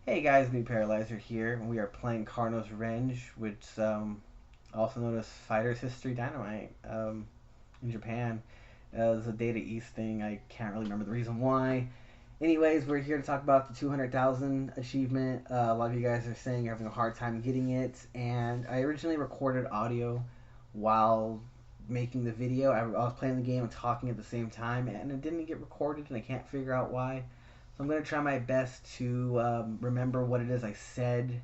Hey guys, New Paralyzer here, and we are playing Karnov's Revenge, which also known as Fighter's History Dynamite in Japan. It's a Data East thing. I can't really remember the reason why. Anyways, we're here to talk about the 200,000 achievement. A lot of you guys are saying you're having a hard time getting it, and I originally recorded audio while making the video. I was playing the game and talking at the same time, and it didn't get recorded, and I can't figure out why. So I'm going to try my best to remember what it is I said.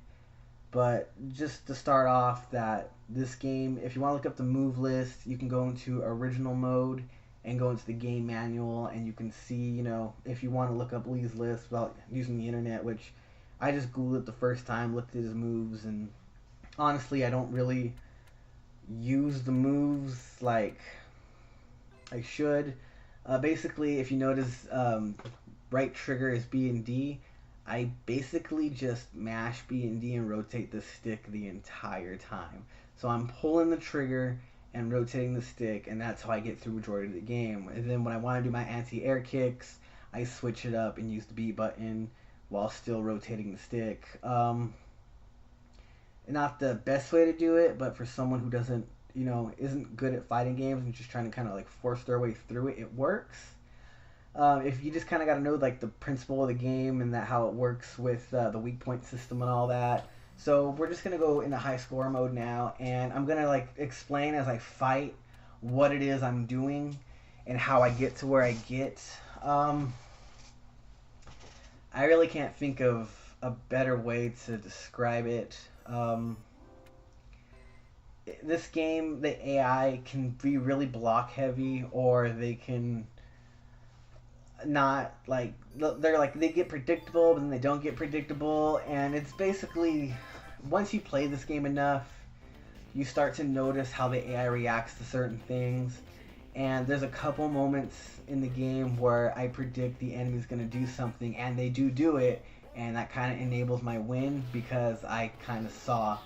But just to start off, that this game, if you want to look up the move list, you can go into original mode and go into the game manual, and you can see, if you want to look up Lee's list without using the internet, which I just Googled it the first time, looked at his moves, and honestly, I don't really use the moves like I should. Basically, if you notice, right trigger is B and D. I basically just mash B and D and rotate the stick the entire time. So I'm pulling the trigger and rotating the stick, and that's how I get through majority of the game. And then when I want to do my anti-air kicks, I switch it up and use the B button while still rotating the stick. Not the best way to do it, but for someone who doesn't, isn't good at fighting games and just trying to kind of like force their way through it, it works. If you just kind of got to know like the principle of the game and that how it works with the weak point system and all that. So we're just gonna go into high score mode now, and I'm gonna like explain as I fight what it is I'm doing and how I get to where I get. I really can't think of a better way to describe it. This game, the AI can be really block heavy, or they can not like they're like they get predictable but then they don't get predictable, and it's basically once you play this game enough you start to notice how the AI reacts to certain things. And there's a couple moments in the game where I predict the enemy's going to do something and they do it, and that kind of enables my win because I kind of saw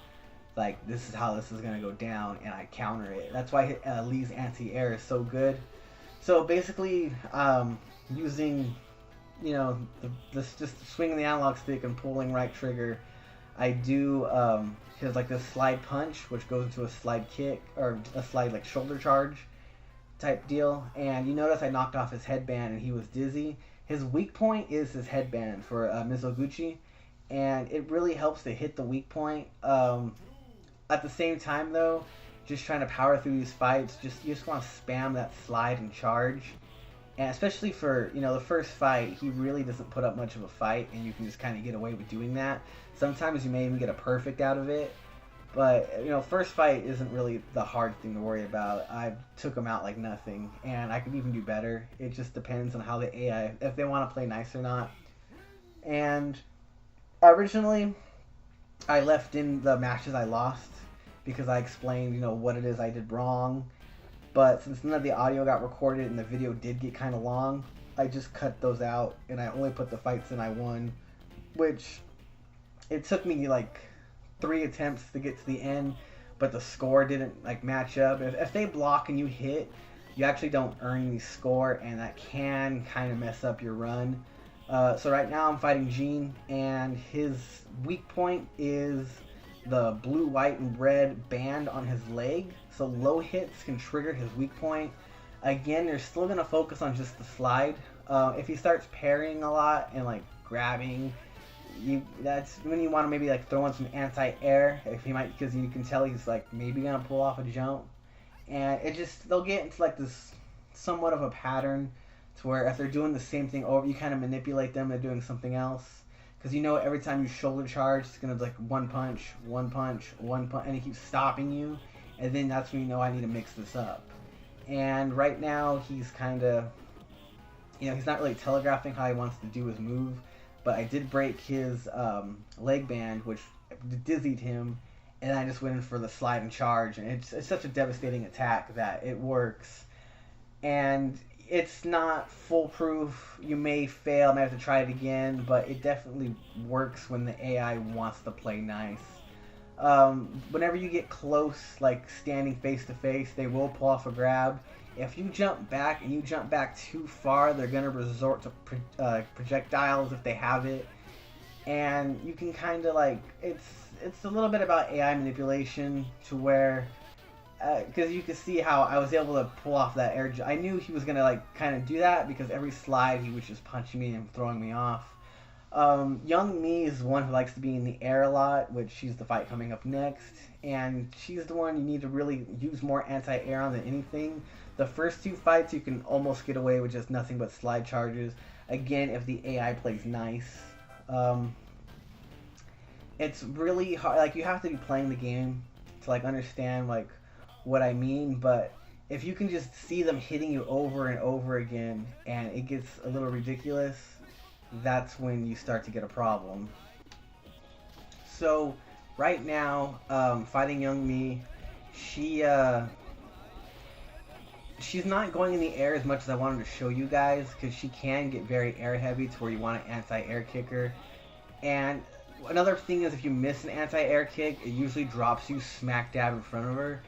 like this is how this is going to go down and I counter it. That's why Lee's anti-air is so good. So basically using, this just swinging the analog stick and pulling right trigger, I do his like this slide punch, which goes into a slide kick or a slide like shoulder charge type deal. And you notice I knocked off his headband and he was dizzy. His weak point is his headband for Mizoguchi, and it really helps to hit the weak point. At the same time though, just trying to power through these fights, you just want to spam that slide and charge. And especially for, the first fight, he really doesn't put up much of a fight, and you can just kind of get away with doing that. Sometimes you may even get a perfect out of it, but, first fight isn't really the hard thing to worry about. I took him out like nothing, and I could even do better. It just depends on how the AI, if they want to play nice or not. And originally, I left in the matches I lost because I explained, what it is I did wrong. But since none of the audio got recorded and the video did get kind of long, I just cut those out and I only put the fights in I won, which it took me like 3 attempts to get to the end, but the score didn't like match up. If they block and you hit, you actually don't earn any score, and that can kind of mess up your run. So right now I'm fighting Gene, and his weak point is the blue, white, and red band on his leg. So low hits can trigger his weak point. Again, you're still going to focus on just the slide. If he starts parrying a lot and like grabbing, that's when you want to maybe like throw in some anti-air. If he might, because you can tell he's like maybe going to pull off a jump. And they'll get into like this somewhat of a pattern to where if they're doing the same thing over, you kind of manipulate them into doing something else. Because every time you shoulder charge, it's going to be like one punch, and he keeps stopping you. And then that's when I need to mix this up. And right now, he's kind of, he's not really telegraphing how he wants to do his move. But I did break his leg band, which dizzied him. And I just went in for the slide and charge. And it's such a devastating attack that it works. And it's not foolproof. You may fail, I may have to try it again, but it definitely works when the AI wants to play nice. Whenever you get close, like standing face to face, they will pull off a grab. If you jump back and you jump back too far, they're going to resort to projectiles if they have it. and you can kind of like it's a little bit about AI manipulation to where because you can see how I was able to pull off that air. I knew he was gonna like kind of do that because every slide he was just punching me and throwing me off. Young Me is one who likes to be in the air a lot, which she's the fight coming up next, and she's the one you need to really use more anti-air on than anything. The first two fights you can almost get away with just nothing but slide charges. Again, if the AI plays nice. It's really hard. Like you have to be playing the game to like understand like what I mean. But if you can just see them hitting you over and over again, and it gets a little ridiculous, that's when you start to get a problem. So right now, fighting Young Me, she's not going in the air as much as I wanted to show you guys because she can get very air heavy to where you want an anti-air kicker. And another thing is if you miss an anti-air kick, it usually drops you smack dab in front of her,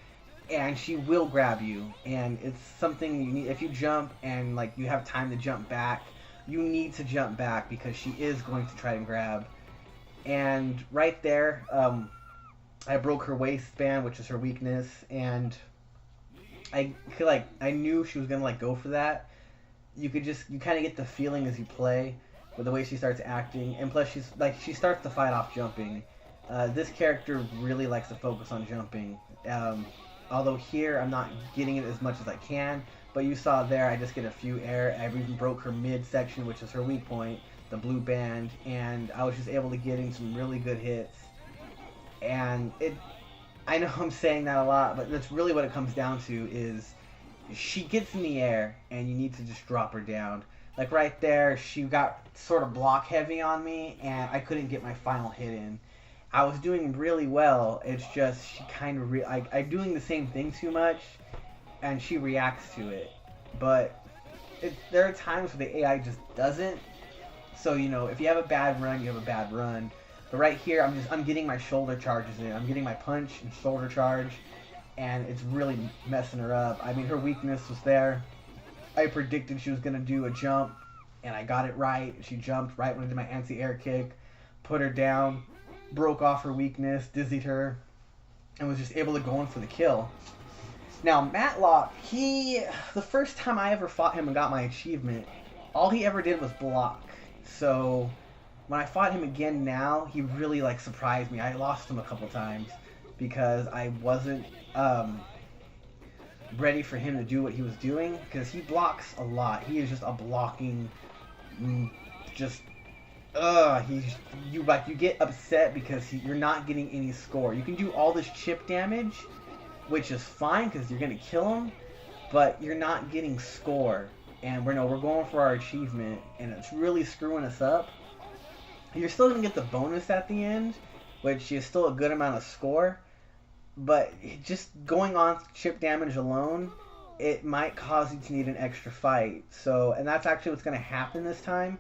and she will grab you. And it's something you need. If you jump and like you have time to jump back, you need to jump back because she is going to try and grab. And right there, I broke her waistband, which is her weakness, and I knew she was gonna like go for that. You kind of get the feeling as you play with the way she starts acting, and plus she starts the fight off jumping. This character really likes to focus on jumping. Although here I'm not getting it as much as I can, but you saw there I just get a few air. I even broke her midsection, which is her weak point, the blue band, and I was just able to get in some really good hits. And I know I'm saying that a lot, but that's really what it comes down to is she gets in the air and you need to just drop her down. Like right there, she got sort of block heavy on me and I couldn't get my final hit in. I was doing really well, it's just she kind of I'm doing the same thing too much and she reacts to it. But there are times where the AI just doesn't. So, you know, if you have a bad run, you have a bad run. But right here, I'm getting my shoulder charges in. I'm getting my punch and shoulder charge, and it's really messing her up. I mean, her weakness was there. I predicted she was going to do a jump, and I got it right. She jumped right when I did my anti-air kick, put her down, broke off her weakness, dizzied her, and was just able to go in for the kill. Now, Matlock, the first time I ever fought him and got my achievement, all he ever did was block. So when I fought him again now, he really like surprised me. I lost him a couple times because I wasn't ready for him to do what he was doing, because he blocks a lot. He is just a blocking, you get upset because you're not getting any score. You can do all this chip damage, which is fine because you're gonna kill him, but you're not getting score. And we're going for our achievement, and it's really screwing us up. You're still going to get the bonus at the end, which is still a good amount of score. But just going on chip damage alone, it might cause you to need an extra fight. So, and that's actually what's going to happen this time,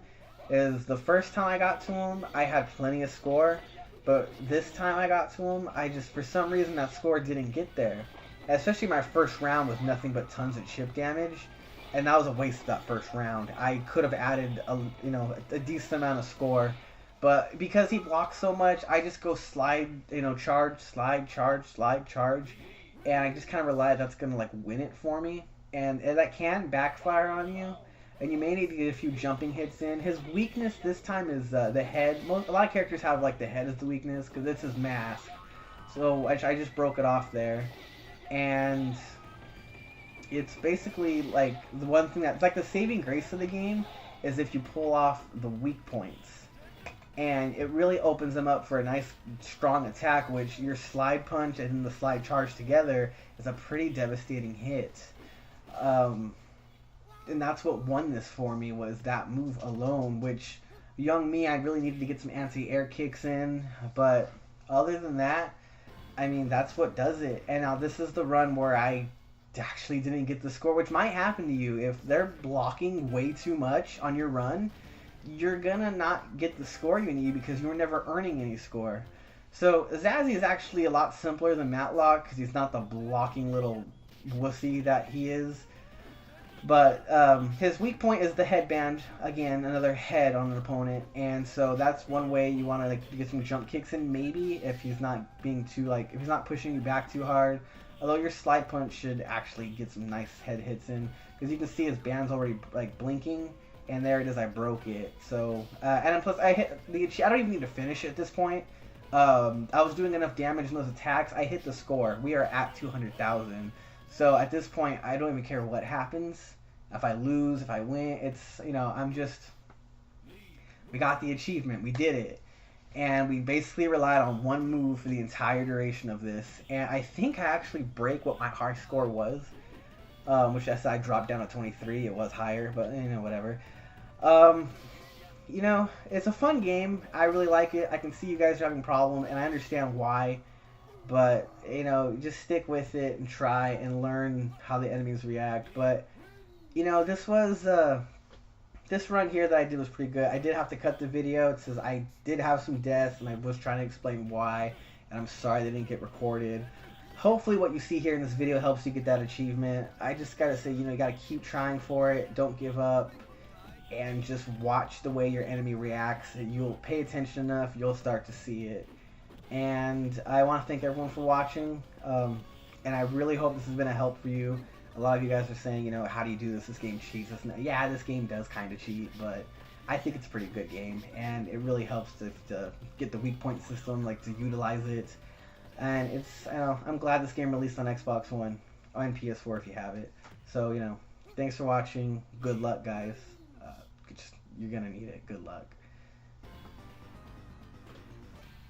is the first time I got to him, I had plenty of score. But this time I got to him, for some reason, that score didn't get there. Especially my first round with nothing but tons of chip damage. And that was a waste of that first round. I could have added a decent amount of score, but because he blocks so much, I just go slide, charge, slide, charge, slide, charge, and I just kind of rely that's gonna like win it for me, and that can backfire on you, and you may need to get a few jumping hits in. His weakness this time is the head. A lot of characters have like the head as the weakness because it's his mask, so I just broke it off there, and it's basically like the one thing that's like the saving grace of the game is if you pull off the weak points, and it really opens them up for a nice strong attack, which your slide punch and the slide charge together is a pretty devastating hit. And that's what won this for me, was that move alone, which Young Me, I really needed to get some anti-air kicks in, but other than that, I mean, that's what does it. And now this is the run where I actually didn't get the score, which might happen to you. If they're blocking way too much on your run, you're gonna not get the score you need because you were never earning any score. So Zazzy is actually a lot simpler than Matlock because he's not the blocking little wussy that he is. But his weak point is the headband. Again, another head on an opponent, and so that's one way you want to like get some jump kicks in. Maybe if he's not being too if he's not pushing you back too hard. Although your slide punch should actually get some nice head hits in, because you can see his band's already like blinking, and there it is. I broke it. So and then plus I hit the. I don't even need to finish it at this point. I was doing enough damage in those attacks. I hit the score. We are at 200,000. So at this point, I don't even care what happens. If I lose, if I win, it's, I'm just, we got the achievement. We did it. And we basically relied on one move for the entire duration of this. And I think I actually break what my high score was, which I dropped down to 23. It was higher, but, whatever. It's a fun game. I really like it. I can see you guys are having a problem, and I understand why. But, just stick with it and try and learn how the enemies react. But, this was, this run here that I did was pretty good. I did have to cut the video. It says I did have some deaths, and I was trying to explain why. And I'm sorry they didn't get recorded. Hopefully what you see here in this video helps you get that achievement. I just gotta say, you gotta keep trying for it. Don't give up. And just watch the way your enemy reacts. You'll pay attention enough, you'll start to see it. And I want to thank everyone for watching, and I really hope this has been a help for you. A lot of you guys are saying, how do you do this? This game cheats. Yeah, this game does kind of cheat, but I think it's a pretty good game, and it really helps to get the weak point system, to utilize it. And I'm glad this game released on Xbox One and PS4 if you have it. So, thanks for watching. Good luck, guys. You're gonna need it. Good luck.